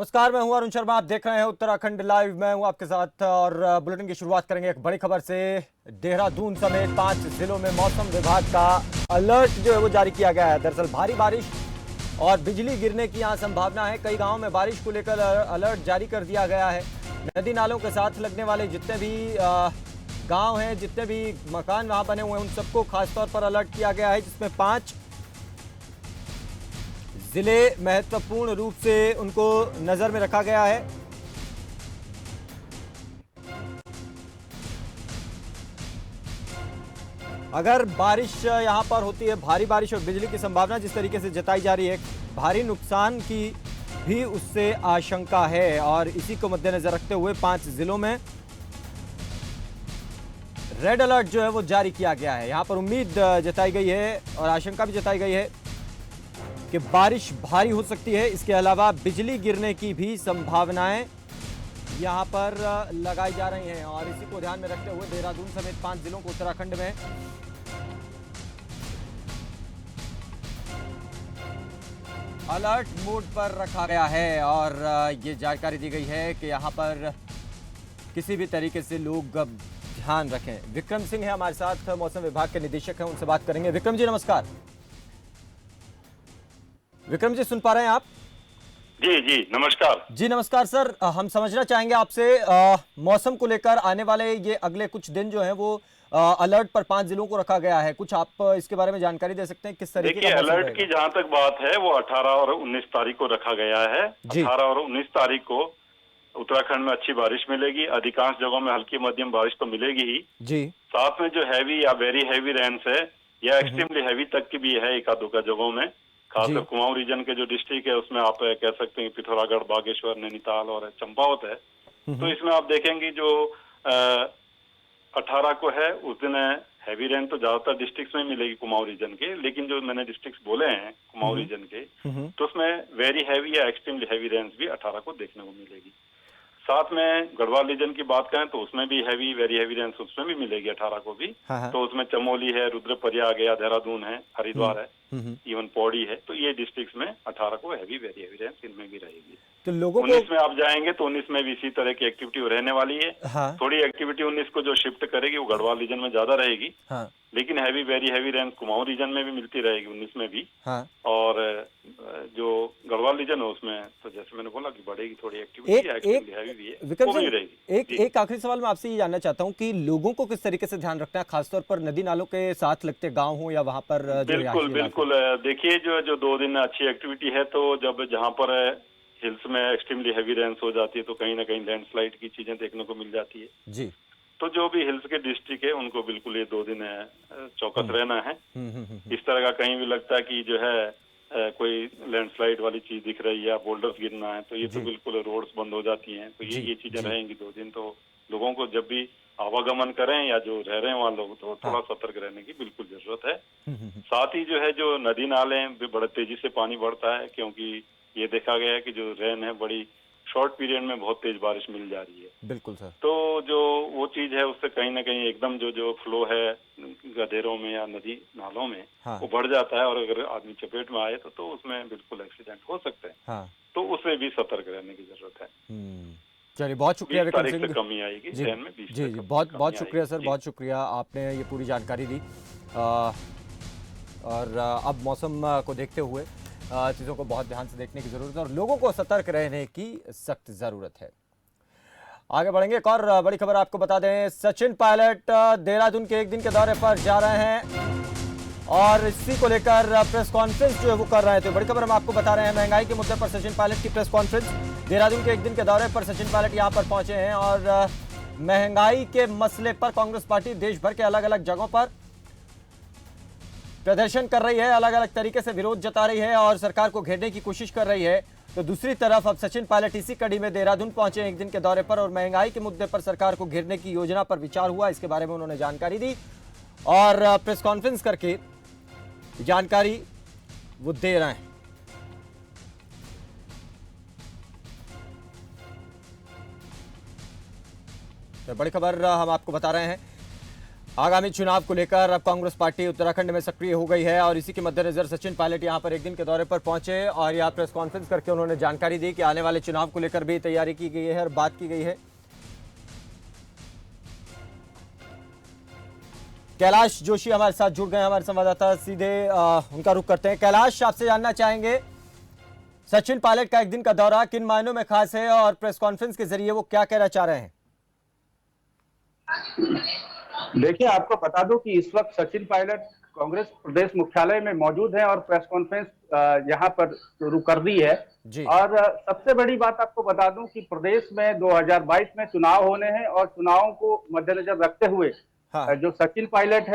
नमस्कार, मैं हूं अरुण शर्मा। आप देख रहे हैं उत्तराखंड लाइव। मैं हूं आपके साथ और बुलेटिन की शुरुआत करेंगे एक बड़ी खबर से। देहरादून समेत 5 जिलों में मौसम विभाग का अलर्ट जो है वो जारी किया गया है। दरअसल भारी बारिश और बिजली गिरने की यहां संभावना है। कई गांवों में बारिश को लेकर अलर्ट जारी कर दिया गया है। नदी नालों के साथ लगने वाले जितने भी गाँव हैं, जितने भी मकान वहां बने हुए हैं, उन सबको खासतौर पर अलर्ट किया गया है, जिसमें 5 जिले महत्वपूर्ण रूप से उनको नजर में रखा गया है। अगर बारिश यहां पर होती है, भारी बारिश और बिजली की संभावना जिस तरीके से जताई जा रही है, भारी नुकसान की भी उससे आशंका है। और इसी को मद्देनजर रखते हुए 5 जिलों में रेड अलर्ट जो है वो जारी किया गया है। यहां पर उम्मीद जताई गई है और आशंका भी जताई गई है कि बारिश भारी हो सकती है। इसके अलावा बिजली गिरने की भी संभावनाएं यहां पर लगाई जा रही हैं। और इसी को ध्यान में रखते हुए देहरादून समेत 5 जिलों को उत्तराखंड में अलर्ट मोड पर रखा गया है। और ये जानकारी दी गई है कि यहां पर किसी भी तरीके से लोग ध्यान रखें। विक्रम सिंह है हमारे साथ, मौसम विभाग के निदेशक हैं, उनसे बात करेंगे। विक्रम जी नमस्कार। विक्रम जी सुन पा रहे हैं आप? जी जी नमस्कार। जी नमस्कार सर। हम समझना चाहेंगे आपसे मौसम को लेकर आने वाले ये अगले कुछ दिन जो हैं वो अलर्ट पर 5 जिलों को रखा गया है। कुछ आप इसके बारे में जानकारी दे सकते हैं, किस तरीके देखिए, का मौसम अलर्ट रहेगा? की जहां तक बात है वो 18 और 19 तारीख को रखा गया है। जी 18 और 19 तारीख को उत्तराखंड में अच्छी बारिश मिलेगी। अधिकांश जगहों में हल्की मध्यम बारिश तो मिलेगी ही, जी। साथ में जो हैवी या वेरी हैवी रेन्स है या हम्म, एक्सट्रीमली हैवी तक की भी है एक आध दुका जगहों में। खासकर जी। कुमाऊं रीजन के जो डिस्ट्रिक्ट है उसमें आप कह सकते हैं पिथौरागढ़, बागेश्वर, नैनीताल और चंपावत है। तो हम्म, इसमें आप देखेंगे जो 18 को है उस दिन हैवी रेन तो ज्यादातर डिस्ट्रिक्ट्स में मिलेगी कुमाऊं रीजन के, लेकिन जो मैंने डिस्ट्रिक्ट्स बोले हैं कुमाऊं हम्म, रीजन के, हम्म, तो उसमें वेरी हैवी या एक्सट्रीमली हैवी रेन्स भी 18 को देखने को मिलेगी। साथ में गढ़वाल रीजन की बात करें तो उसमें भी हैवी वेरी हैवी रेन्स उसमें भी मिलेगी 18 को भी। हाँ हाँ। तो उसमें चमोली है, रुद्रप्रयाग है, देहरादून है, हम्म, हरिद्वार है, हम्म। इवन पौड़ी है। तो ये डिस्ट्रिक्ट्स में 18 को हैवी वेरी हैवी रेन्स इनमें भी रहेगी। तो लोगों को 19 में आप जाएंगे तो 19 में भी इसी तरह की एक्टिविटी रहने वाली है। हाँ थोड़ी एक्टिविटी 19 को जो शिफ्ट करेगी वो गढ़वाल रीजन में ज्यादा रहेगी, हाँ लेकिन heavy very heavy rain Kumaon region में भी मिलती रहेगी 19 में भी। हाँ। और जो गढ़वाल रीजन है उसमें तो जैसे मैंने बोला कि बढ़ेगी थोड़ी एक्टिविटी, एक एक एक्सट्रीमली हैवी भी है, विक्रम वो भी सिंह, रहेगी एक जी। एक आखिरी सवाल मैं आपसे ये जानना चाहता हूँ कि लोगों को किस तरीके से ध्यान रखना है, खासतौर पर नदी नालों के साथ लगते गांव हो या वहां पर जो बिल्कुल रिहायशी इलाके? बिल्कुल। देखिए जो जो 2 दिन अच्छी एक्टिविटी है, तो जब जहाँ पर हिल्स में एक्सट्रीमली हैवी रेन्स हो जाती है तो कहीं ना कहीं लैंडस्लाइड की चीजें देखने को मिल जाती है। जी। तो जो भी हिल्स के डिस्ट्रिक्ट है उनको बिल्कुल ये 2 दिन चौकस हम्म रहना है। हम्म हम्म हम्म, इस तरह का कहीं भी लगता है कि जो है कोई लैंडस्लाइड वाली चीज दिख रही है या बोल्डर्स गिरना है तो ये तो जी बिल्कुल रोड्स बंद हो जाती हैं। तो जी ये चीजें जी। रहेंगी 2 दिन। तो लोगों को जब भी आवागमन करें या जो रह रहे हैं वहाँ लोग तो हाँ। थोड़ा सतर्क रहने की बिल्कुल जरूरत है। हम्म। साथ ही जो है जो नदी नाले हैं भी बड़े तेजी से पानी बढ़ता है, क्योंकि ये देखा गया है कि जो रेन है बड़ी शॉर्ट पीरियड में बहुत तेज बारिश मिल जा रही है। बिल्कुल सर। तो जो वो चीज है उससे कहीं ना कहीं एकदम जो जो फ्लो है गधेरों में या नदी नालों में हाँ वो बढ़ जाता है, और अगर आदमी चपेट में आए तो उसमें बिल्कुल एक्सीडेंट हो सकते हैं। हाँ। तो उससे भी सतर्क रहने की जरूरत है। हम्म। चलिए, बहुत शुक्रिया 20 विक्रम तारीख से सिंह। कमी आएगी जी ट्रेन में, 20 जी तक जी, बहुत बहुत कमी शुक्रिया सर, आएगी जी। बहुत शुक्रिया, आपने ये पूरी जानकारी दी। और अब मौसम को देखते हुए चीज़ों को बहुत ध्यान से देखने की ज़रूरत है और लोगों को सतर्क रहने की सख्त ज़रूरत है। आगे बढ़ेंगे। एक और बड़ी खबर आपको बता दें, सचिन पायलट देहरादून के एक दिन के दौरे पर जा रहे हैं और इसी को लेकर प्रेस कॉन्फ्रेंस जो है वो कर रहे हैं। तो बड़ी खबर हम आपको बता रहे हैं, महंगाई के मुद्दे पर सचिन पायलट की प्रेस कॉन्फ्रेंस। देहरादून के एक दिन के दौरे पर सचिन पायलट यहां पर पहुंचे हैं और महंगाई के मसले पर कांग्रेस पार्टी देश भर के अलग अलग जगहों पर प्रदर्शन कर रही है, अलग अलग तरीके से विरोध जता रही है और सरकार को घेरने की कोशिश कर रही है। तो दूसरी तरफ अब सचिन पायलट इसी कड़ी में देहरादून पहुंचे एक दिन के दौरे पर और महंगाई के मुद्दे पर सरकार को घेरने की योजना पर विचार हुआ, इसके बारे में उन्होंने जानकारी दी और प्रेस कॉन्फ्रेंस करके जानकारी वो दे रहे हैं। तो बड़ी खबर हम आपको बता रहे हैं, आगामी चुनाव को लेकर अब कांग्रेस पार्टी उत्तराखंड में सक्रिय हो गई है और इसी के मद्देनजर सचिन पायलट यहां पर एक दिन के दौरे पर पहुंचे और यहां प्रेस कॉन्फ्रेंस करके उन्होंने जानकारी दी कि आने वाले चुनाव को लेकर भी तैयारी की गई है और बात की गई है। कैलाश जोशी हमारे साथ जुड़ गए, हमारे संवाददाता, सीधे उनका रुख करते हैं। कैलाश, आपसे जानना चाहेंगे सचिन पायलट का एक दिन का दौरा किन मायनों में खास है और प्रेस कॉन्फ्रेंस के जरिए वो क्या कहना चाह रहे हैं? देखिए, आपको बता दूं कि इस वक्त सचिन पायलट कांग्रेस प्रदेश मुख्यालय में मौजूद हैं और प्रेस कॉन्फ्रेंस यहां पर शुरू कर दी है जी। और सबसे बड़ी बात आपको बता दूं कि प्रदेश में 2022 में चुनाव होने हैं और चुनावों को मद्देनजर रखते हुए जो सचिन पायलट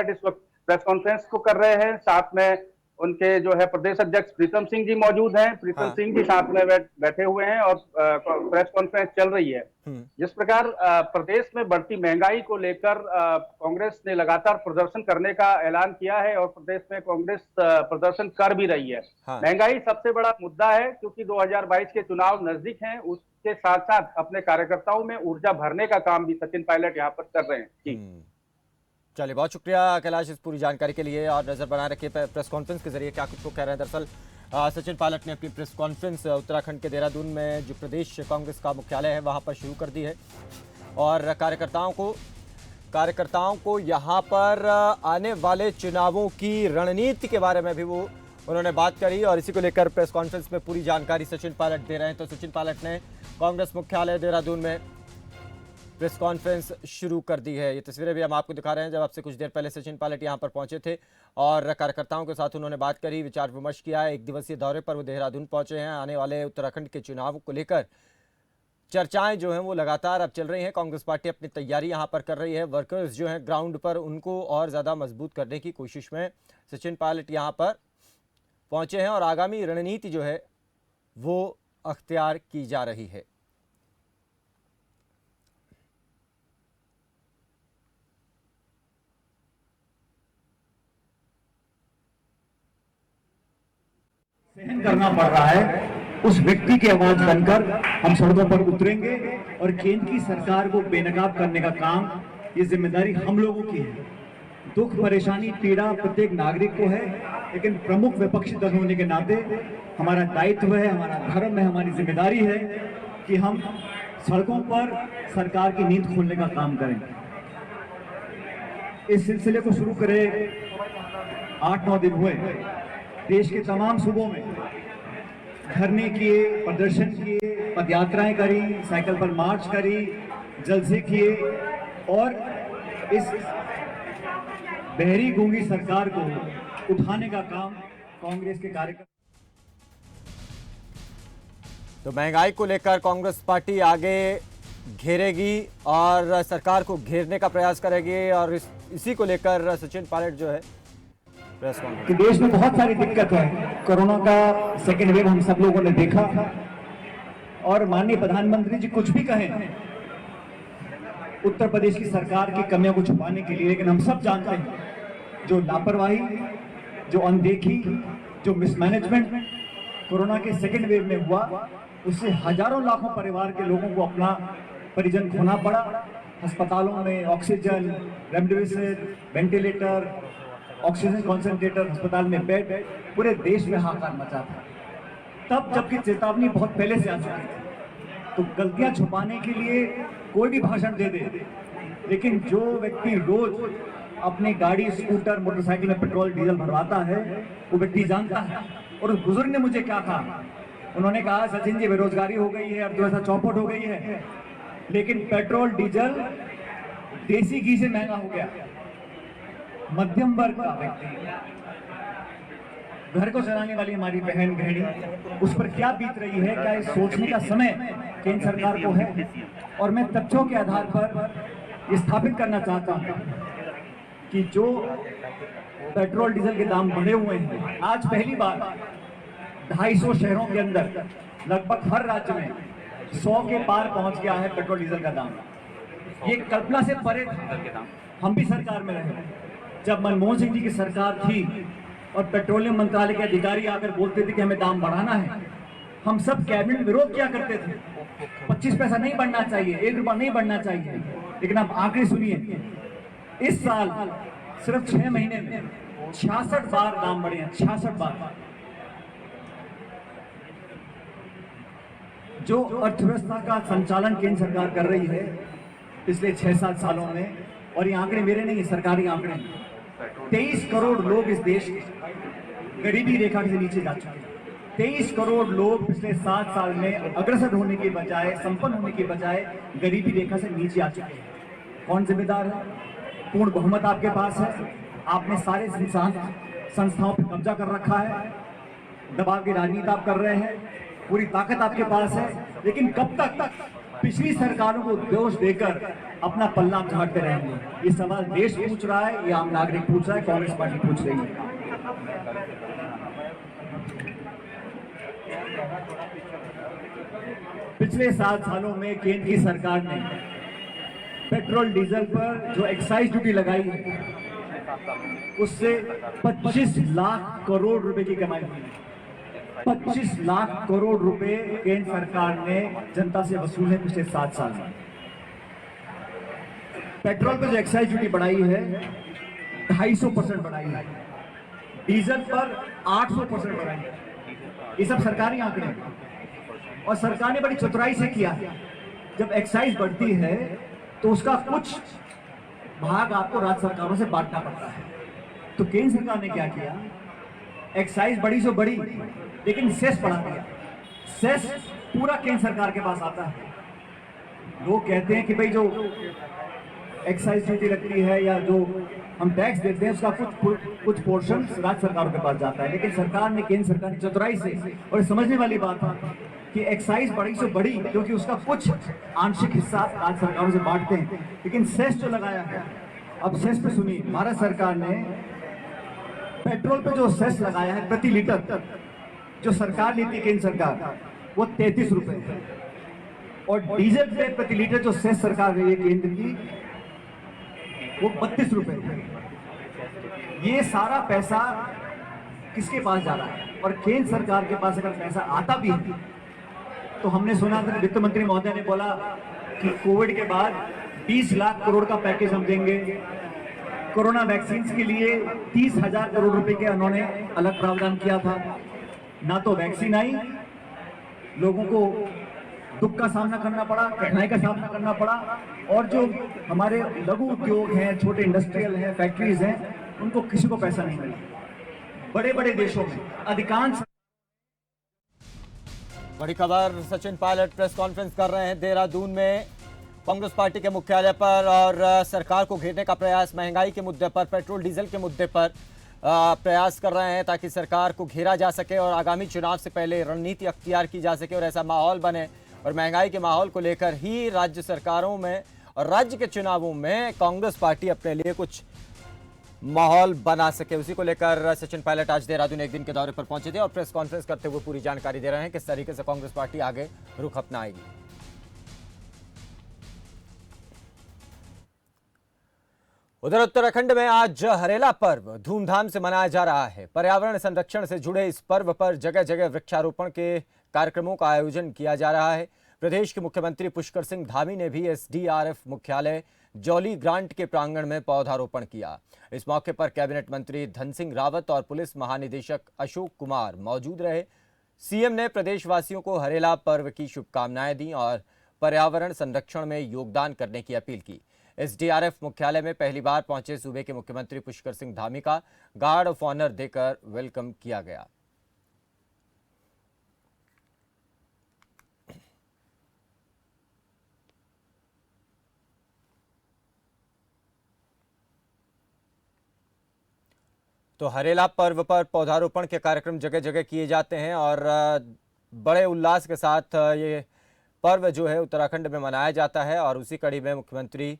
इस वक्त प्रेस कॉन्फ्रेंस को कर रहे हैं। साथ में उनके जो है प्रदेश अध्यक्ष प्रीतम सिंह जी मौजूद हैं। प्रीतम सिंह जी साथ में बैठे हुए हैं और प्रेस कॉन्फ्रेंस चल रही है। जिस प्रकार प्रदेश में बढ़ती महंगाई को लेकर कांग्रेस ने लगातार प्रदर्शन करने का ऐलान किया है और प्रदेश में कांग्रेस प्रदर्शन कर भी रही है। महंगाई सबसे बड़ा मुद्दा है क्योंकि 2022 के चुनाव नजदीक हैं। उसके साथ साथ अपने कार्यकर्ताओं में ऊर्जा भरने का काम भी सचिन पायलट यहाँ पर कर रहे हैं। चलिए, बहुत शुक्रिया कैलाश इस पूरी जानकारी के लिए और नजर बनाए रखिए प्रेस कॉन्फ्रेंस के जरिए क्या कुछ को कह रहे हैं। दरअसल सचिन पायलट ने अपनी प्रेस कॉन्फ्रेंस उत्तराखंड के देहरादून में जो प्रदेश कांग्रेस का मुख्यालय है वहां पर शुरू कर दी है और कार्यकर्ताओं को यहां पर आने वाले चुनावों की रणनीति के बारे में भी उन्होंने बात करी और इसी को लेकर प्रेस कॉन्फ्रेंस में पूरी जानकारी सचिन पायलट दे रहे हैं। तो सचिन पायलट ने कांग्रेस मुख्यालय देहरादून में प्रेस कॉन्फ्रेंस शुरू कर दी है। ये तस्वीरें भी हम आपको दिखा रहे हैं जब आपसे कुछ देर पहले सचिन पायलट यहां पर पहुंचे थे और कार्यकर्ताओं के साथ उन्होंने बात करी, विचार विमर्श किया। एक दिवसीय दौरे पर वो देहरादून पहुंचे हैं। आने वाले उत्तराखंड के चुनाव को लेकर चर्चाएं जो हैं वो लगातार अब चल रही हैं। कांग्रेस पार्टी अपनी तैयारी यहां पर कर रही है। वर्कर्स जो हैं ग्राउंड पर उनको और ज़्यादा मजबूत करने की कोशिश में सचिन पायलट यहाँ पर पहुंचे हैं और आगामी रणनीति जो है वो अख्तियार की जा रही है। सहन करना पड़ रहा है, उस व्यक्ति की आवाज बनकर हम सड़कों पर उतरेंगे और केंद्र की सरकार को बेनकाब करने का काम, ये जिम्मेदारी हम लोगों की है। दुख, परेशानी, पीड़ा प्रत्येक नागरिक को है, लेकिन प्रमुख विपक्षी दल होने के नाते हमारा दायित्व है, हमारा धर्म है, हमारी जिम्मेदारी है कि हम सड़कों पर सरकार की नींद खोलने का काम करें। इस सिलसिले को शुरू करे 8-9 दिन हुए। देश के तमाम सूबों में धरने किए, प्रदर्शन किए, पदयात्राएं करी, साइकिल पर मार्च करी, जलसे किए और इस बहरी गूंगी सरकार को उठाने का काम कांग्रेस के कार्यकर्ता। तो महंगाई को लेकर कांग्रेस पार्टी आगे घेरेगी और सरकार को घेरने का प्रयास करेगी और इसी को लेकर सचिन पायलट जो है कि देश में बहुत सारी दिक्कत है। कोरोना का सेकेंड वेव हम सब लोगों ने देखा और माननीय प्रधानमंत्री जी कुछ भी कहें उत्तर प्रदेश की सरकार की कमियों को छुपाने के लिए, लेकिन हम सब जानते हैं जो लापरवाही, जो अनदेखी, जो मिसमैनेजमेंट कोरोना के सेकेंड वेव में हुआ, उससे हजारों लाखों परिवार के लोगों को अपना परिजन खोना पड़ा। अस्पतालों में oxygen, remdesivir, ventilator, oxygen concentrator, अस्पताल में बेड, पूरे देश में हाहाकार मचा था। तब जबकि चेतावनी बहुत पहले से आ चुकी थी, तो गलतियां छुपाने के लिए कोई भी भाषण दे दे, लेकिन जो व्यक्ति रोज अपनी गाड़ी, स्कूटर, मोटरसाइकिल में पेट्रोल डीजल भरवाता है वो व्यक्ति जानता है। और उस बुजुर्ग ने मुझे क्या कहा, उन्होंने कहा सचिन जी बेरोजगारी हो गई है, अर्थव्यवस्था चौपट हो गई है, लेकिन पेट्रोल डीजल देसी घी से महंगा हो गया। मध्यम वर्ग का व्यक्ति, घर को चलाने वाली हमारी बहन गृहिणी, उस पर क्या बीत रही है, क्या इस सोचने का समय केंद्र सरकार को है। और मैं तथ्यों के आधार पर ये स्थापित करना चाहता हूं कि जो पेट्रोल डीजल के दाम बढ़े हुए हैं, आज पहली बार 250 शहरों के अंदर लगभग हर राज्य में 100 के पार पहुंच गया है पेट्रोल डीजल का दाम। ये कल्पना से परे था। हम भी सरकार में रहे, जब मनमोहन सिंह जी की सरकार थी और पेट्रोलियम मंत्रालय के अधिकारी आकर बोलते थे कि हमें दाम बढ़ाना है, हम सब कैबिनेट में विरोध किया करते थे। 25 पैसा नहीं बढ़ना चाहिए, 1 रुपया नहीं बढ़ना चाहिए। लेकिन आप आंकड़े सुनिए, इस साल सिर्फ 6 महीने में 66 बार दाम बढ़े हैं, 66 बार। जो अर्थव्यवस्था का संचालन केंद्र सरकार कर रही है पिछले 6-7 सालों में, और ये आंकड़े मेरे नहीं, सरकारी आंकड़े, 23 करोड़ लोग इस देश गरीबी रेखा से नीचे जा चुके हैं। 23 करोड़ लोग पिछले 7 साल में अग्रसर होने के बजाय, संपन्न होने के बजाय गरीबी रेखा से नीचे आ चुके हैं। कौन जिम्मेदार है? पूर्ण बहुमत आपके पास है, आपने सारे संस्थाओं पर कब्जा कर रखा है, दबाव की राजनीति आप कर रहे हैं, पूरी ताकत आपके पास है, लेकिन कब तक पिछली सरकारों को दोष देकर अपना पल्ला झाड़ते रहेंगे? ये सवाल देश पूछ रहा है, ये आम नागरिक पूछ रहा है, कांग्रेस पार्टी पूछ रही है। पिछले 7 सालों में केंद्र की सरकार ने पेट्रोल डीजल पर जो एक्साइज ड्यूटी लगाई है उससे 25 लाख करोड़ रुपए की कमाई हुई। 25 लाख करोड़ रुपए केंद्र सरकार ने जनता से वसूले पिछले 7 साल में। पेट्रोल पर जो एक्साइज ड्यूटी बढ़ाई है 250% बढ़ाई है, डीजल पर 800% बढ़ाई है। ये सब सरकारी आंकड़े हैं और सरकार ने बड़ी चतुराई से किया है। जब एक्साइज बढ़ती है तो उसका कुछ भाग आपको राज्य सरकारों से बांटना पड़ता है। तो केंद्र सरकार ने क्या किया? एक्साइज बड़ी से बड़ी, लेकिन सेस बढ़ा दिया। सेस पूरा केंद्र सरकार के पास आता है। लोग कहते हैं कि भाई जो एक्साइज ड्यूटी लगती है या जो हम टैक्स देते हैं उसका कुछ पोर्शन राज्य सरकारों के पास जाता है, लेकिन सरकार ने, केंद्र सरकार ने चतुराई से, और समझने वाली बात है कि एक्साइज बड़ी से बड़ी क्योंकि उसका कुछ आंशिक हिस्सा राज्य सरकारों से बांटते हैं, लेकिन सेस जो लगाया है, अब सेस पे सुनिए, भारत सरकार ने पेट्रोल पे जो सेस लगाया है प्रति लीटर, जो सरकार लेती है केंद्र सरकार, वो 33 रुपए है, और डीजल पे प्रति लीटर जो सेस सरकार रही है केंद्र की, वो 32 रुपए है। ये सारा पैसा किसके पास जा रहा है? और केंद्र सरकार के पास अगर पैसा आता भी है तो हमने सुना था वित्त मंत्री महोदय ने बोला कि कोविड के बाद 20 लाख करोड़ का पैकेज हम देंगे। कोरोना वैक्सीन के लिए 30,000 करोड़ रुपए के उन्होंने अलग प्रावधान किया था। ना तो वैक्सीन आई, लोगों को दुख का सामना करना पड़ा, कठिनाई का सामना करना पड़ा, और जो हमारे लघु उद्योग हैं, छोटे इंडस्ट्रियल हैं, फैक्ट्रीज हैं, उनको किसी को पैसा नहीं मिला। बड़े बड़े देशों में अधिकांश। बड़ी खबर, सचिन पायलट प्रेस कॉन्फ्रेंस कर रहे हैं देहरादून में कांग्रेस पार्टी के मुख्यालय पर, और सरकार को घेरने का प्रयास, महंगाई के मुद्दे पर, पेट्रोल डीजल के मुद्दे पर प्रयास कर रहे हैं ताकि सरकार को घेरा जा सके और आगामी चुनाव से पहले रणनीति अख्तियार की जा सके और ऐसा माहौल बने, और महंगाई के माहौल को लेकर ही राज्य सरकारों में और राज्य के चुनावों में कांग्रेस पार्टी अपने लिए कुछ माहौल बना सके। उसी को लेकर सचिन पायलट आज देहरादून एक दिन के दौरे पर पहुंचे थे और प्रेस कॉन्फ्रेंस करते हुए पूरी जानकारी दे रहे हैं किस तरीके से कांग्रेस पार्टी आगे रुख अपनाएगी। उधर उत्तराखंड में आज हरेला पर्व धूमधाम से मनाया जा रहा है। पर्यावरण संरक्षण से जुड़े इस पर्व पर जगह जगह वृक्षारोपण के कार्यक्रमों का आयोजन किया जा रहा है। प्रदेश के मुख्यमंत्री पुष्कर सिंह धामी ने भी एसडीआरएफ मुख्यालय जौली ग्रांट के प्रांगण में पौधारोपण किया। इस मौके पर कैबिनेट मंत्री धन सिंह रावत और पुलिस महानिदेशक अशोक कुमार मौजूद रहे। सीएम ने प्रदेशवासियों को हरेला पर्व की शुभकामनाएं दी और पर्यावरण संरक्षण में योगदान करने की अपील की। एसडीआरएफ मुख्यालय में पहली बार पहुंचे सूबे के मुख्यमंत्री पुष्कर सिंह धामी का गार्ड ऑफ ऑनर देकर वेलकम किया गया। तो हरेला पर्व पर पौधारोपण के कार्यक्रम जगह जगह किए जाते हैं और बड़े उल्लास के साथ ये पर्व जो है उत्तराखंड में मनाया जाता है। और उसी कड़ी में मुख्यमंत्री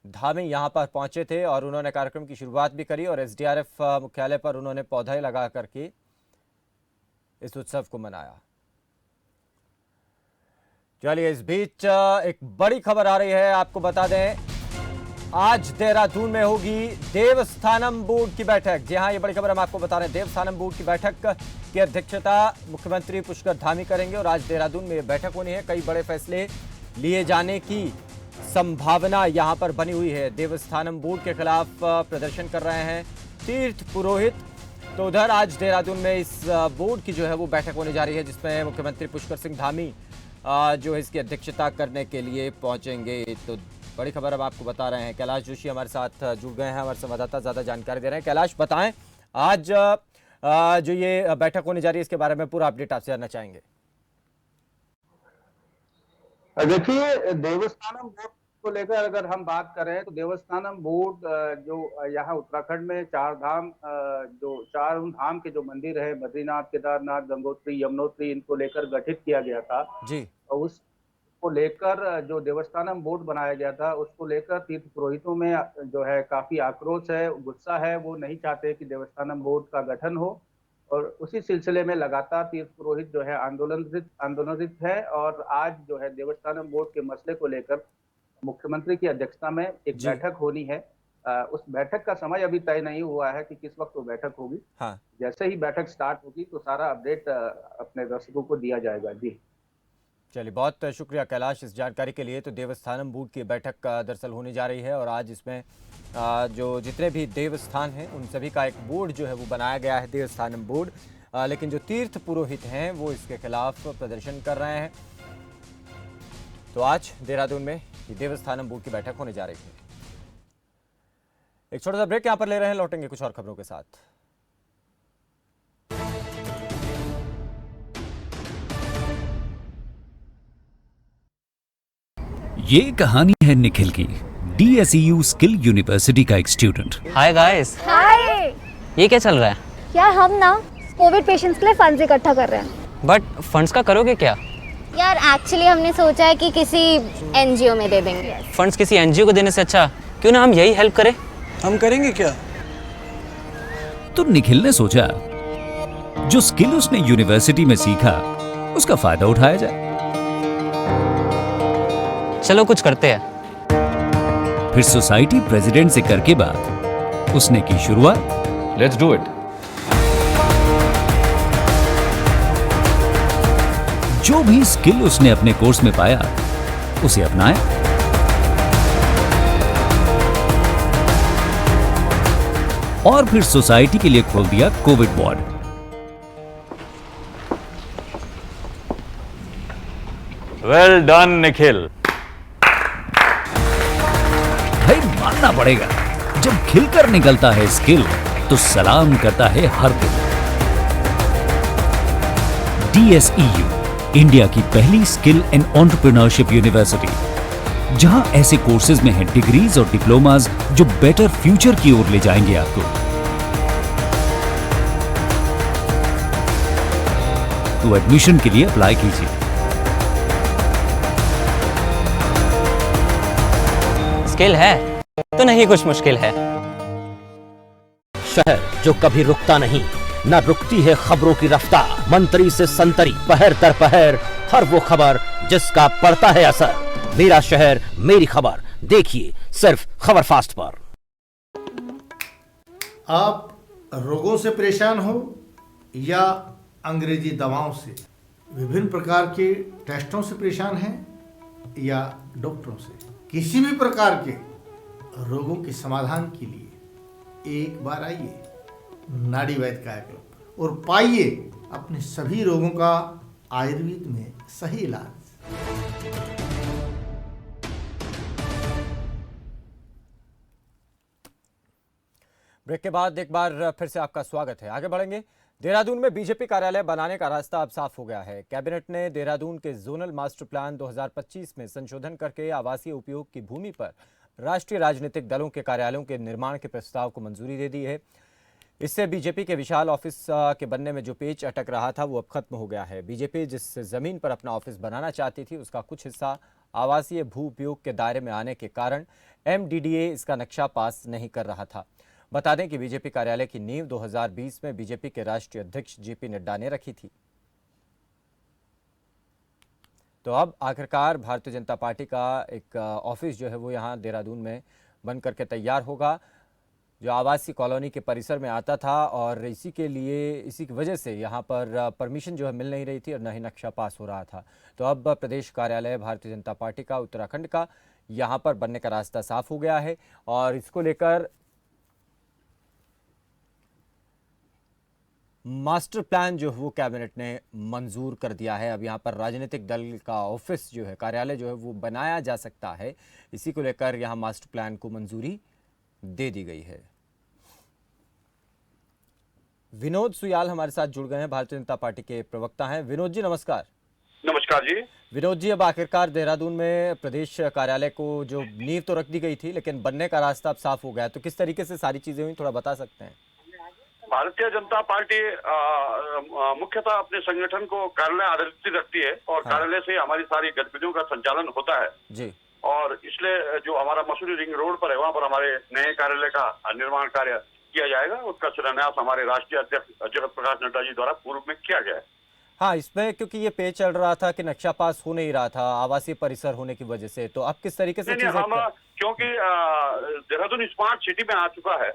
धामी यहाँ पर पहुंचे थे और उन्होंने कार्यक्रम की शुरुआत भी करी और एसडीआरएफ मुख्यालय पर उन्होंने पौधे लगा करके इस उत्सव को मनाया। चलिए, इस बीच एक बड़ी खबर आ रही है, आपको बता दें आज देहरादून में होगी देवस्थानम बोर्ड की बैठक। जी हाँ, ये बड़ी खबर हम आपको बता रहे हैं। देवस्थानम बोर्ड की बैठक की अध्यक्षता मुख्यमंत्री पुष्कर धामी करेंगे और आज देहरादून में ये बैठक होनी है। कई बड़े फैसले लिए जाने की संभावना यहां पर बनी हुई है। देवस्थानम बोर्ड के खिलाफ प्रदर्शन कर रहे हैं तीर्थ पुरोहित। तो उधर आज देहरादून में इस बोर्ड की जो है वो बैठक होने जा रही है, जिसमें मुख्यमंत्री पुष्कर सिंह धामी जो है इसकी अध्यक्षता करने के लिए पहुंचेंगे। तो बड़ी खबर अब आपको बता रहे हैं, कैलाश जोशी हमारे साथ जुड़ गए हैं, हमारे संवाददाता ज्यादा जानकारी दे रहे हैं। कैलाश, बताएं आज जो ये बैठक होने जा रही है इसके बारे में पूरा अपडेट आपसे जानना चाहेंगे। देखिए, देवस्थानम बोर्ड को लेकर अगर हम बात करें तो देवस्थानम बोर्ड जो यहाँ उत्तराखंड में जो चार धाम के जो मंदिर है, बद्रीनाथ, केदारनाथ, गंगोत्री, यमुनोत्री, इनको लेकर गठित किया गया था जी। और उसको लेकर जो देवस्थानम बोर्ड बनाया गया था उसको लेकर तीर्थ पुरोहितों में जो है काफी आक्रोश है, गुस्सा है। वो नहीं चाहते कि देवस्थानम बोर्ड का गठन हो और उसी सिलसिले में लगातार तीर्थ पुरोहित जो है आंदोलनरत है। और आज जो है देवस्थानम बोर्ड के मसले को लेकर मुख्यमंत्री की अध्यक्षता में एक बैठक होनी है। उस बैठक का समय अभी तय नहीं हुआ है कि किस वक्त वो बैठक होगी। हाँ। जैसे ही बैठक स्टार्ट होगी तो सारा अपडेट अपने दर्शकों को दिया जाएगा। जी चलिए, बहुत शुक्रिया कैलाश इस जानकारी के लिए। तो देवस्थानम बोर्ड की बैठक दरअसल होने जा रही है और आज इसमें जो जितने भी देवस्थान हैं उन सभी का एक बोर्ड जो है वो बनाया गया है, देवस्थानम बोर्ड। लेकिन जो तीर्थ पुरोहित हैं वो इसके खिलाफ प्रदर्शन कर रहे हैं। तो आज देहरादून में ये देवस्थानम बोर्ड की बैठक होने जा रही है। एक छोटा सा ब्रेक यहाँ पर ले रहे हैं, लौटेंगे कुछ और खबरों के साथ। ये कहानी है निखिल की, DSEU स्किल यूनिवर्सिटी का एक स्टूडेंट। Hi guys. हाय। ये क्या चल रहा है? यार हम ना कोविड पेशेंट्स के लिए फंड्स इकट्ठा कर रहे हैं। बट फंड्स का करोगे क्या? यार एक्चुअली हमने सोचा है कि किसी NGO में दे देंगे। फंड्स किसी NGO को देने से अच्छा क्यों ना हम यही हेल्प करें। हम करेंगे क्या? तो निखिल ने सोचा जो स्किल उसने यूनिवर्सिटी में सीखा उसका फायदा उठाया जाए। चलो कुछ करते हैं। फिर सोसाइटी प्रेसिडेंट से करके बाद उसने की शुरुआत। Let's do it. जो भी स्किल उसने अपने कोर्स में पाया उसे अपनाया। और फिर सोसाइटी के लिए खोल दिया Covid ward. Well done Nikhil. भाई मानना पड़ेगा, जब खिलकर निकलता है स्किल तो सलाम करता है हर दिल। DSEU इंडिया की पहली स्किल एंड एंटरप्रेन्योरशिप यूनिवर्सिटी, जहां ऐसे कोर्सेज में हैं डिग्रीज और डिप्लोमाज जो बेटर फ्यूचर की ओर ले जाएंगे आपको। तो एडमिशन के लिए अप्लाई कीजिए। स्किल है तो नहीं कुछ मुश्किल है। शहर जो कभी रुकता नहीं, न रुकती है खबरों की रफ्तार। मंत्री से संतरी, पहर दर पहर, हर वो खबर जिसका पड़ता है असर। मेरा शहर मेरी खबर, देखिए सिर्फ खबर फास्ट पर। आप रोगों से परेशान हो या अंग्रेजी दवाओं से, विभिन्न प्रकार के टेस्टों से परेशान हैं या डॉक्टरों से, किसी भी प्रकार के रोगों के समाधान के लिए एक बार आइए नाड़ी वैद्य काया क्लब और पाइए अपने सभी रोगों का आयुर्वेद में सही इलाज। ब्रेक के बाद एक बार फिर से आपका स्वागत है। आगे बढ़ेंगे। देहरादून में बीजेपी कार्यालय बनाने का रास्ता अब साफ हो गया है। कैबिनेट ने देहरादून के जोनल मास्टर प्लान 2025 में संशोधन करके आवासीय उपयोग की भूमि पर राष्ट्रीय राजनीतिक दलों के कार्यालयों के निर्माण के प्रस्ताव को मंजूरी दे दी है। इससे बीजेपी के विशाल ऑफिस के बनने में जो पेच अटक रहा था वो अब खत्म हो गया है। बीजेपी जिस जमीन पर अपना ऑफिस बनाना चाहती थी उसका कुछ हिस्सा आवासीय भू उपयोग के दायरे में आने के कारण MDDA इसका नक्शा पास नहीं कर रहा था। बता दें कि बीजेपी कार्यालय की नींव 2020 में बीजेपी के राष्ट्रीय अध्यक्ष JP नड्डा ने रखी थी। तो अब आखिरकार भारतीय जनता पार्टी का एक ऑफिस जो है वो यहाँ देहरादून में बन करके तैयार होगा, जो आवासीय कॉलोनी के परिसर में आता था। और इसी की वजह से यहाँ पर परमिशन जो है मिल नहीं रही थी और न ही नक्शा पास हो रहा था। तो अब प्रदेश कार्यालय भारतीय जनता पार्टी का उत्तराखंड का यहाँ पर बनने का रास्ता साफ हो गया है और इसको लेकर मास्टर प्लान जो है वो कैबिनेट ने मंजूर कर दिया है। अब यहाँ पर राजनीतिक दल का ऑफिस जो है, कार्यालय जो है वो बनाया जा सकता है। इसी को लेकर यहाँ मास्टर प्लान को मंजूरी दे दी गई है। विनोद सुयाल हमारे साथ जुड़ गए हैं, भारतीय जनता पार्टी के प्रवक्ता हैं। विनोद जी नमस्कार। नमस्कार जी। विनोद जी, अब आखिरकार देहरादून में प्रदेश कार्यालय को जो नींव तो रख दी गई थी, लेकिन बनने का रास्ता अब साफ हो गया, तो किस तरीके से सारी चीजें हुई, थोड़ा बता सकते हैं? भारतीय जनता पार्टी मुख्यतः अपने संगठन को कार्यालय आधारित रखती है और कार्यालय से हमारी सारी गतिविधियों का संचालन होता है जी। और इसलिए जो हमारा मसूरी रिंग रोड पर है, वहाँ पर हमारे नए कार्यालय का निर्माण कार्य किया जाएगा। उसका शिलान्यास हमारे राष्ट्रीय अध्यक्ष जगत प्रकाश नड्डा जी द्वारा पूर्व में किया गया है। हाँ, इसमें क्योंकि ये पेच चल रहा था कि नक्शा पास हो नहीं रहा था आवासीय परिसर होने की वजह से, तो अब किस तरीके से क्योंकि देहरादून स्मार्ट सिटी में आ चुका है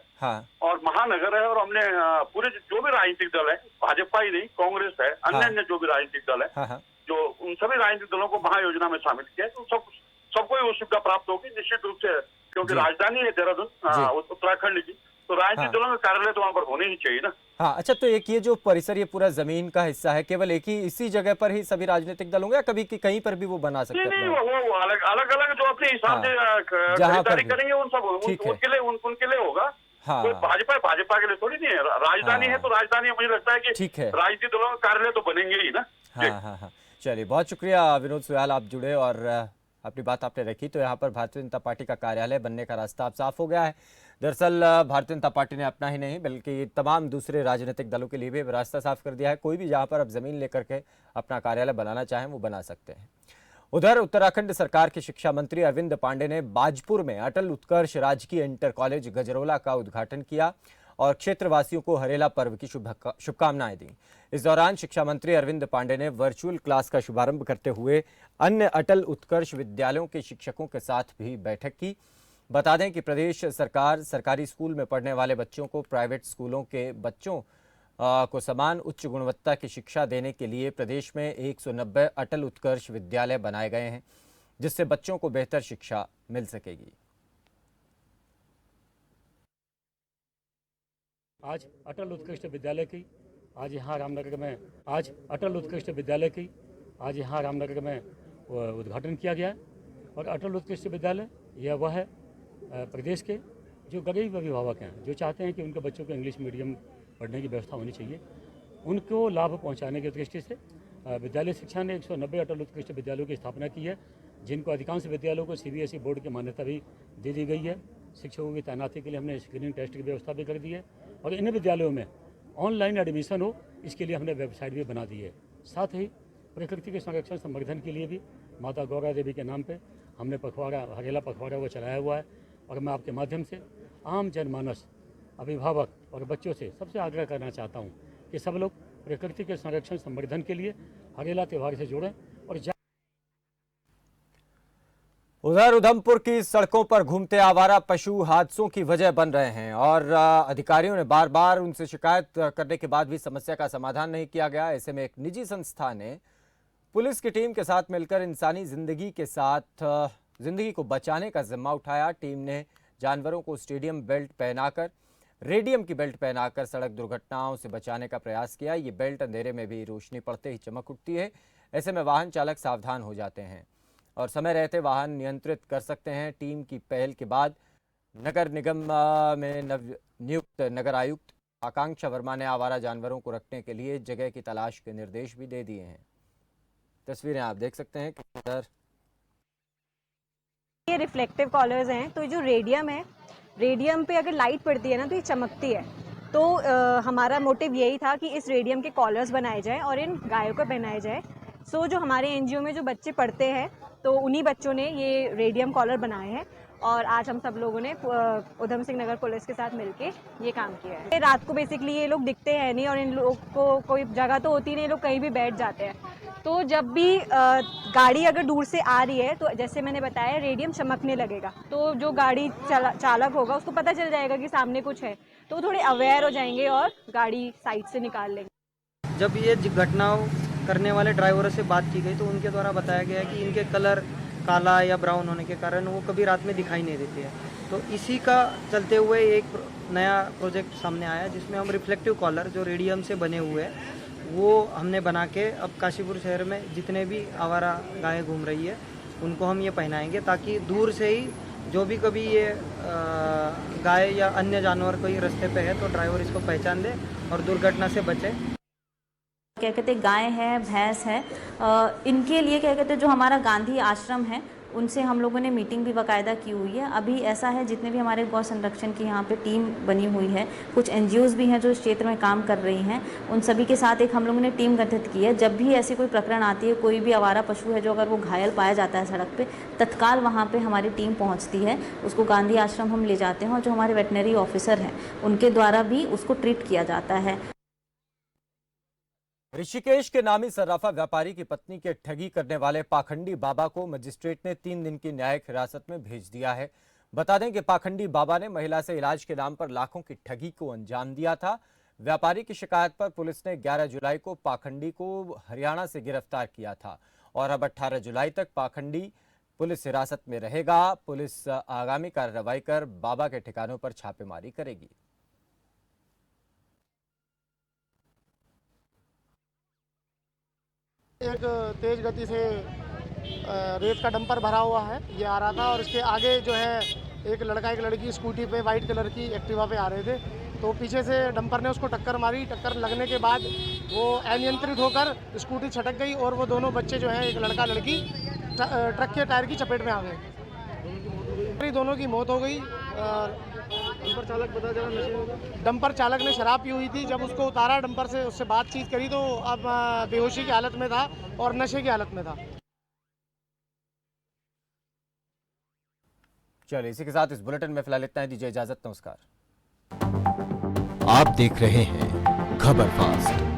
और महानगर है और हमने पूरे जो भी राजनीतिक दल है, भाजपा ही नहीं कांग्रेस है, अन्य जो भी राजनीतिक दल है, जो उन सभी राजनीतिक दलों को महायोजना में शामिल किया है, तो सबको वो सुविधा प्राप्त होगी निश्चित रूप से, क्योंकि राजधानी है देहरादून उत्तराखंड की, तो राजनीतिक दलों में कार्यालय तो वहाँ पर होने ही चाहिए ना। हाँ, अच्छा, तो एक ये जो परिसर ये पूरा जमीन का हिस्सा है, केवल एक ही इसी जगह पर ही सभी राजनीतिक दल होंगे या कभी कहीं पर भी वो बना सकते हैं? नहीं, वो अलग अलग जो अपने हिसाब से खरीदारी करेंगे उन सब उनके लिए होगा। कोई भाजपा के लिए थोड़ी नहीं है। राजधानी है तो राजधानी, मुझे लगता है कि राजनीतिक दलों का कार्यालय तो बनेंगे ही ना। हाँ, चलिए, बहुत शुक्रिया विनोद सुयाल, आप जुड़े और अपनी बात आपने रखी। तो यहाँ पर भारतीय जनता पार्टी का कार्यालय बनने का रास्ता अब साफ हो गया है। दरअसल भारतीय जनता पार्टी ने अपना ही नहीं बल्कि तमाम दूसरे राजनीतिक दलों के लिए भी रास्ता साफ कर दिया है। कोई भी जहाँ पर अब जमीन लेकर के अपना कार्यालय बनाना चाहें वो बना सकते हैं। उधर उत्तराखंड सरकार के शिक्षा मंत्री अरविंद पांडे ने बाजपुर में अटल उत्कर्ष राजकीय इंटर कॉलेज गजरोला का उद्घाटन किया और क्षेत्रवासियों को हरेला पर्व की शुभकामनाएं दी। इस दौरान शिक्षा मंत्री अरविंद पांडे ने वर्चुअल क्लास का शुभारंभ करते हुए अन्य अटल उत्कर्ष विद्यालयों के शिक्षकों के साथ भी बैठक की। बता दें कि प्रदेश सरकार सरकारी स्कूल में पढ़ने वाले बच्चों को प्राइवेट स्कूलों के बच्चों को समान उच्च गुणवत्ता की शिक्षा देने के लिए प्रदेश में 190 अटल उत्कर्ष विद्यालय बनाए गए हैं, जिससे बच्चों को बेहतर शिक्षा मिल सकेगी। आज अटल उत्कृष्ट विद्यालय की आज यहाँ रामनगर में उद्घाटन किया गया है और अटल उत्कृष्ट विद्यालय यह वह है प्रदेश के जो गरीब अभिभावक हैं, जो चाहते हैं कि उनके बच्चों को इंग्लिश मीडियम पढ़ने की व्यवस्था होनी चाहिए, उनको लाभ पहुंचाने की दृष्टि से विद्यालय शिक्षा ने 190 अटल उत्कृष्ट विद्यालयों की स्थापना की है, जिनको अधिकांश विद्यालयों को CBSE बोर्ड की मान्यता भी दे दी गई है। शिक्षकों की तैनाती के लिए हमने स्क्रीनिंग टेस्ट की व्यवस्था भी कर दी है और इन विद्यालयों में ऑनलाइन एडमिशन हो, इसके लिए हमने वेबसाइट भी बना दी है। साथ ही प्रकृति के संरक्षण संवर्धन के लिए भी माता गौरा देवी के नाम पे हमने हरेला पखवाड़ा वो चलाया हुआ है और मैं आपके माध्यम से आम जनमानस, अभिभावक और बच्चों से सबसे आग्रह करना चाहता हूँ कि सब लोग प्रकृति के संरक्षण संवर्धन के लिए हरेला त्यौहार से जुड़ें और उधर उधमपुर की सड़कों पर घूमते आवारा पशु हादसों की वजह बन रहे हैं और अधिकारियों ने बार बार उनसे शिकायत करने के बाद भी समस्या का समाधान नहीं किया गया। ऐसे में एक निजी संस्था ने पुलिस की टीम के साथ मिलकर इंसानी जिंदगी को बचाने का जिम्मा उठाया। टीम ने जानवरों को रेडियम की बेल्ट पहनाकर सड़क दुर्घटनाओं से बचाने का प्रयास किया। ये बेल्ट अंधेरे में भी रोशनी पड़ते ही चमक उठती है। ऐसे में वाहन चालक सावधान हो जाते हैं और समय रहते वाहन नियंत्रित कर सकते हैं। टीम की पहल के बाद नगर निगम में नवनियुक्त नगर आयुक्त आकांक्षा वर्मा ने आवारा जानवरों को रखने के लिए जगह की तलाश के निर्देश भी दे दिए हैं। तस्वीरें आप देख सकते हैं कि इधर ये रिफ्लेक्टिव कॉलर्स हैं, तो जो रेडियम है, रेडियम पे अगर लाइट पड़ती है ना तो ये चमकती है। तो हमारा मोटिव यही था कि इस रेडियम के कॉलर्स बनाए जाएं और इन गायों को पहनाए जाए। सो जो हमारे NGO में जो बच्चे पढ़ते हैं तो उन्हीं बच्चों ने ये रेडियम कॉलर बनाए हैं और आज हम सब लोगों ने उधम सिंह नगर पुलिस के साथ मिलके ये काम किया है। रात को बेसिकली ये लोग दिखते हैं नहीं और इन लोग को कोई जगह तो होती नहीं, लोग कहीं भी बैठ जाते हैं। तो जब भी गाड़ी अगर दूर से आ रही है तो जैसे मैंने बताया रेडियम चमकने लगेगा, तो जो गाड़ी चालक होगा उसको पता चल जाएगा कि सामने कुछ है, तो वो थोड़े अवेयर हो जाएंगे और गाड़ी साइड से निकाल लेंगे। जब ये घटना करने वाले ड्राइवरों से बात की गई तो उनके द्वारा बताया गया कि इनके कलर काला या ब्राउन होने के कारण वो कभी रात में दिखाई नहीं देती है। तो इसी का चलते हुए एक नया प्रोजेक्ट सामने आया जिसमें हम रिफ्लेक्टिव कॉलर जो रेडियम से बने हुए हैं वो हमने बना के अब काशीपुर शहर में जितने भी आवारा गायें घूम रही है उनको हम ये पहनाएंगे, ताकि दूर से ही जो भी कभी ये गाय या अन्य जानवर कोई रास्ते पे है तो ड्राइवर इसको पहचान दे और दुर्घटना से बचे। क्या कहते गाय है, भैंस है, इनके लिए क्या कहते जो हमारा गांधी आश्रम है उनसे हम लोगों ने मीटिंग भी बाकायदा की हुई है। अभी ऐसा है जितने भी हमारे गौ संरक्षण की यहाँ पे टीम बनी हुई है, कुछ NGOs भी हैं जो इस क्षेत्र में काम कर रही हैं, उन सभी के साथ एक हम लोगों ने टीम गठित की है। जब भी ऐसी कोई प्रकरण आती है, कोई भी आवारा पशु है जो अगर वो घायल पाया जाता है सड़क पे, तत्काल वहाँ पे हमारी टीम पहुँचती है, उसको गांधी आश्रम हम ले जाते हैं और जो हमारे वेटनरी ऑफिसर हैं उनके द्वारा भी उसको ट्रीट किया जाता है। ऋषिकेश के नामी सर्राफा व्यापारी की पत्नी के ठगी करने वाले पाखंडी बाबा को मजिस्ट्रेट ने 3 दिन की न्यायिक हिरासत में भेज दिया है। बता दें कि पाखंडी बाबा ने महिला से इलाज के नाम पर लाखों की ठगी को अंजाम दिया था। व्यापारी की शिकायत पर पुलिस ने 11 जुलाई को पाखंडी को हरियाणा से गिरफ्तार किया था और अब 18 जुलाई तक पाखंडी पुलिस हिरासत में रहेगा। पुलिस आगामी कार्रवाई कर बाबा के ठिकानों पर छापेमारी करेगी। एक तेज गति से रेत का डंपर भरा हुआ है, ये आ रहा था और इसके आगे जो है एक लड़का एक लड़की स्कूटी पे वाइट कलर की एक्टिवा पे आ रहे थे, तो पीछे से डंपर ने उसको टक्कर मारी। टक्कर लगने के बाद वो अनियंत्रित होकर स्कूटी छटक गई और वो दोनों बच्चे जो हैं, एक लड़का लड़की, ट्रक के टायर की चपेट में आ गए। दोनों की मौत हो गई। डंपर चालक बता जरा नशे डंपर चालक ने शराब पी हुई थी। जब उसको उतारा डंपर से, उससे बातचीत करी तो अब बेहोशी की हालत में था और नशे की हालत में था। चलिए इसी के साथ इस बुलेटिन में फिलहाल इतना ही। दीजिए इजाजत, नमस्कार। आप देख रहे हैं खबर फास्ट।